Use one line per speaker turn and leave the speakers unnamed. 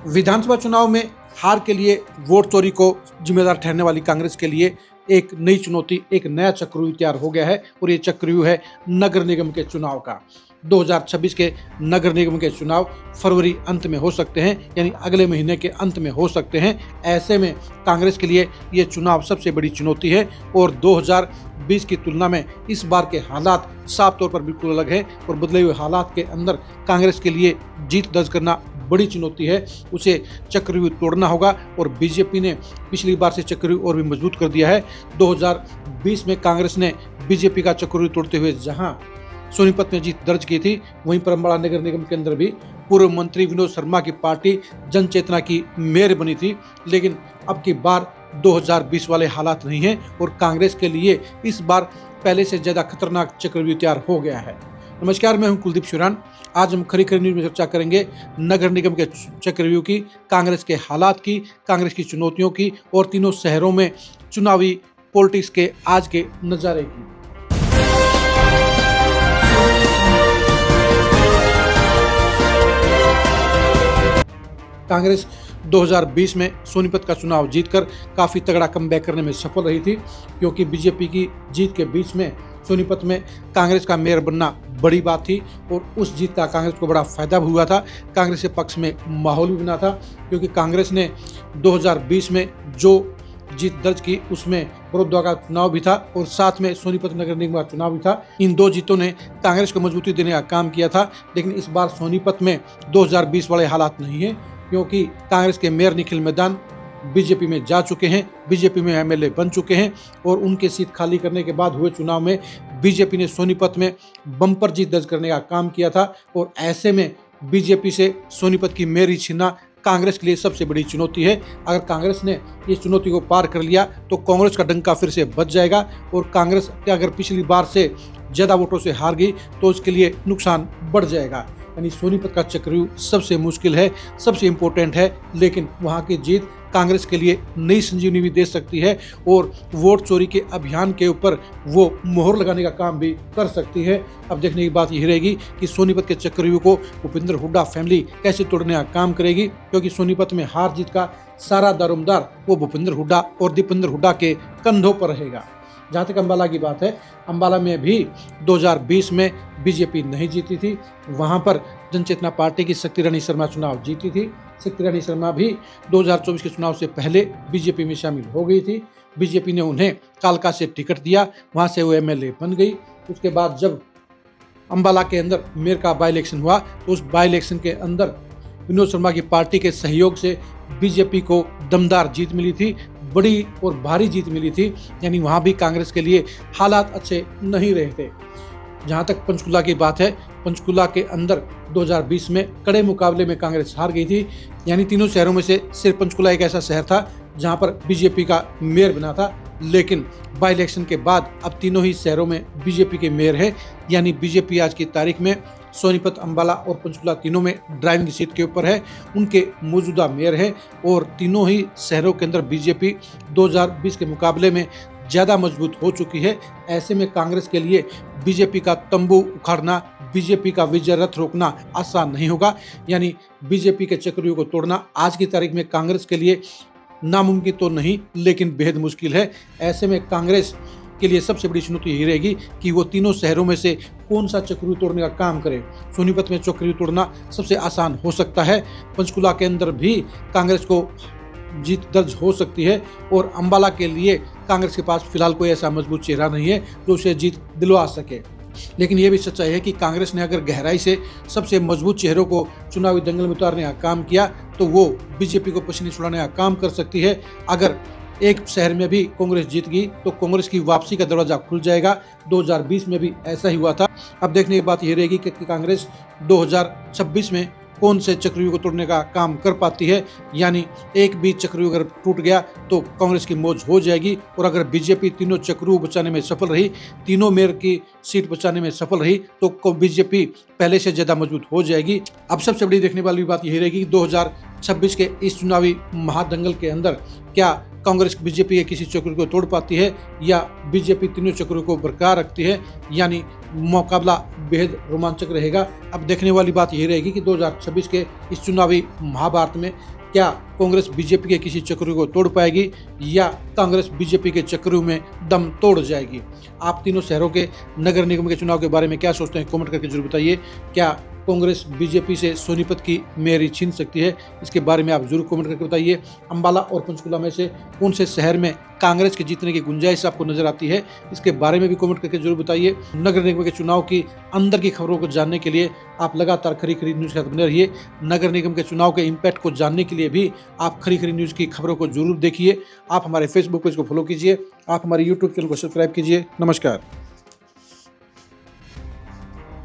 विधानसभा चुनाव में हार के लिए वोट चोरी को जिम्मेदार ठहरने वाली कांग्रेस के लिए एक नई चुनौती, एक नया चक्रव्यूह तैयार हो गया है और ये चक्रव्यूह है नगर निगम के चुनाव का। 2026 के नगर निगम के चुनाव फरवरी अंत में हो सकते हैं, यानी अगले महीने के अंत में हो सकते हैं। ऐसे में कांग्रेस के लिए ये चुनाव सबसे बड़ी चुनौती है और 2020 की तुलना में इस बार के हालात साफ तौर पर बिल्कुल अलग है और बदले हुए हालात के अंदर कांग्रेस के लिए जीत दर्ज करना बड़ी चुनौती है। उसे चक्रव्यूह तोड़ना होगा और बीजेपी ने पिछली बार से चक्रव्यूह और भी मजबूत कर दिया है। 2020 में कांग्रेस ने बीजेपी का चक्रव्यूह तोड़ते हुए जहां सोनीपत में जीत दर्ज की थी, वहीं पर अम्बाला नगर निगम के अंदर भी पूर्व मंत्री विनोद शर्मा की पार्टी जन चेतना की मेयर बनी थी। लेकिन अब की बार 2020 वाले हालात नहीं हैं और कांग्रेस के लिए इस बार पहले से ज्यादा खतरनाक चक्रव्यूह तैयार हो गया है। नमस्कार, मैं हूं कुलदीप शिवरान। आज हम खरी खरी न्यूज में चर्चा करेंगे नगर निगम के चक्रव्यूह की, कांग्रेस के हालात की, कांग्रेस की चुनौतियों की और तीनों शहरों में चुनावी पॉलिटिक्स के आज के नजारे की। कांग्रेस 2020 में सोनीपत का चुनाव जीतकर काफी तगड़ा कमबैक करने में सफल रही थी, क्योंकि बीजेपी की जीत के बीच में सोनीपत में कांग्रेस का मेयर बनना बड़ी बात थी और उस जीत का कांग्रेस को बड़ा फायदा भी हुआ था। कांग्रेस के पक्ष में माहौल भी बना था, क्योंकि कांग्रेस ने 2020 में जो जीत दर्ज की उसमें बड़ौदा का चुनाव भी था और साथ में सोनीपत नगर निगम का चुनाव भी था। इन दो जीतों ने कांग्रेस को मजबूती देने का काम किया था। लेकिन इस बार सोनीपत में 2020 वाले हालात नहीं है, क्योंकि कांग्रेस के मेयर निखिल मैदान बीजेपी में जा चुके हैं, बीजेपी में एमएलए बन चुके हैं और उनके सीट खाली करने के बाद हुए चुनाव में बीजेपी ने सोनीपत में बम्पर जीत दर्ज करने का काम किया था। और ऐसे में बीजेपी से सोनीपत की मेयर छीनना कांग्रेस के लिए सबसे बड़ी चुनौती है। अगर कांग्रेस ने इस चुनौती को पार कर लिया तो कांग्रेस का डंका फिर से बच जाएगा और कांग्रेस अगर पिछली बार से ज्यादा वोटों से हार गई तो उसके लिए नुकसान बढ़ जाएगा। यानी सोनीपत का चक्रव्यूह सबसे मुश्किल है, सबसे इम्पोर्टेंट है, लेकिन वहां की जीत कांग्रेस के लिए नई संजीवनी भी दे सकती है और वोट चोरी के अभियान के ऊपर वो मोहर लगाने का काम भी कर सकती है। अब देखने की बात यही रहेगी कि सोनीपत के चक्रव्यूह को भूपेंद्र हुड्डा फैमिली कैसे तोड़ने का काम करेगी, क्योंकि सोनीपत में हार जीत का सारा दारोमदार वो भूपेंद्र हुड्डा और दीपेंद्र हुड्डा के कंधों पर रहेगा। जहाँ तक अम्बाला की बात है, अम्बाला में भी 2020 में बीजेपी नहीं जीती थी, वहाँ पर जनचेतना पार्टी की शक्ति रानी शर्मा चुनाव जीती थी। शक्ति रानी शर्मा भी 2024 के चुनाव से पहले बीजेपी में शामिल हो गई थी। बीजेपी ने उन्हें कालका से टिकट दिया, वहाँ से वो एमएलए बन गई। उसके बाद जब अम्बाला के अंदर मेयर का बाई इलेक्शन हुआ तो उस बाई इलेक्शन के अंदर विनोद शर्मा की पार्टी के सहयोग से बीजेपी को दमदार जीत मिली थी, बड़ी और भारी जीत मिली थी। यानी वहाँ भी कांग्रेस के लिए हालात अच्छे नहीं रहे थे। जहाँ तक पंचकुला की बात है, पंचकुला के अंदर 2020 में कड़े मुकाबले में कांग्रेस हार गई थी। यानी तीनों शहरों में से सिर्फ पंचकुला एक ऐसा शहर था जहाँ पर बीजेपी का मेयर बना था, लेकिन बाई इलेक्शन के बाद अब तीनों ही शहरों में बीजेपी के मेयर है। यानी बीजेपी आज की तारीख में सोनीपत, अम्बाला और पंचकुला तीनों में ड्राइविंग सीट के ऊपर है, उनके मौजूदा मेयर है और तीनों ही शहरों के अंदर बीजेपी 2020 के मुकाबले में ज़्यादा मजबूत हो चुकी है। ऐसे में कांग्रेस के लिए बीजेपी का तंबू उखाड़ना, बीजेपी का विजय रथ रोकना आसान नहीं होगा। यानी बीजेपी के चक्रव्यूह को तोड़ना आज की तारीख में कांग्रेस के लिए नामुमकिन तो नहीं, लेकिन बेहद मुश्किल है। ऐसे में कांग्रेस के लिए सबसे बड़ी चुनौती यही रहेगी कि वो तीनों शहरों में से कौन सा चक्रव्यूह तोड़ने का काम करे। सोनीपत में चक्रव्यूह तोड़ना सबसे आसान हो सकता है, पंचकुला के अंदर भी कांग्रेस को जीत दर्ज हो सकती है और अम्बाला के लिए कांग्रेस के पास फिलहाल कोई ऐसा मजबूत चेहरा नहीं है जो उसे जीत दिलवा सके। लेकिन यह भी सच्चाई है कि कांग्रेस ने अगर गहराई से सबसे मजबूत चेहरों को चुनावी दंगल में उतारने का काम किया तो वो बीजेपी को पसीने छुड़ाने का काम कर सकती है। अगर एक शहर में भी कांग्रेस जीत गई तो कांग्रेस की वापसी का दरवाजा खुल जाएगा। 2020 में भी ऐसा ही हुआ था। अब देखने की बात यह रहेगी कि कांग्रेस 2026 में कौन से चक्रव्यूह को तोड़ने का काम कर पाती है। यानी एक भी चक्रव्यूह अगर टूट गया तो कांग्रेस की मौज हो जाएगी और अगर बीजेपी तीनों चक्रव्यूह बचाने में सफल रही, तीनों मेयर की सीट बचाने में सफल रही तो बीजेपी पहले से ज्यादा मजबूत हो जाएगी। अब सबसे बड़ी देखने वाली बात यही रहेगी कि 2026 के इस चुनावी महादंगल के अंदर क्या कांग्रेस बीजेपी के किसी चक्रव्यूह को तोड़ पाती है या बीजेपी तीनों चक्रव्यूह को बरकरार रखती है। यानी मुकाबला बेहद रोमांचक रहेगा। अब देखने वाली बात यही रहेगी कि 2026 के इस चुनावी महाभारत में क्या कांग्रेस बीजेपी के किसी चक्रव्यूह को तोड़ पाएगी या कांग्रेस बीजेपी के चक्रव्यूह में दम तोड़ जाएगी। आप तीनों शहरों के नगर निगम के चुनाव के बारे में क्या सोचते हैं, कमेंट करके जरूर बताइए। क्या कांग्रेस बीजेपी से सोनीपत की मेयरी छीन सकती है, इसके बारे में आप जरूर कमेंट करके बताइए। अंबाला और पंचकुला में से कौन से शहर में कांग्रेस के जीतने की गुंजाइश आपको नजर आती है, इसके बारे में भी कमेंट करके जरूर बताइए। नगर निगम के चुनाव की अंदर की खबरों को जानने के लिए आप लगातार खरी खरी न्यूज़ के साथ बने रहिए। नगर निगम के चुनाव के इम्पैक्ट को जानने के लिए भी आप खरी खरी न्यूज़ की खबरों को जरूर देखिए। आप हमारे फेसबुक पेज को फॉलो कीजिए, आप हमारे यूट्यूब चैनल को सब्सक्राइब कीजिए। नमस्कार।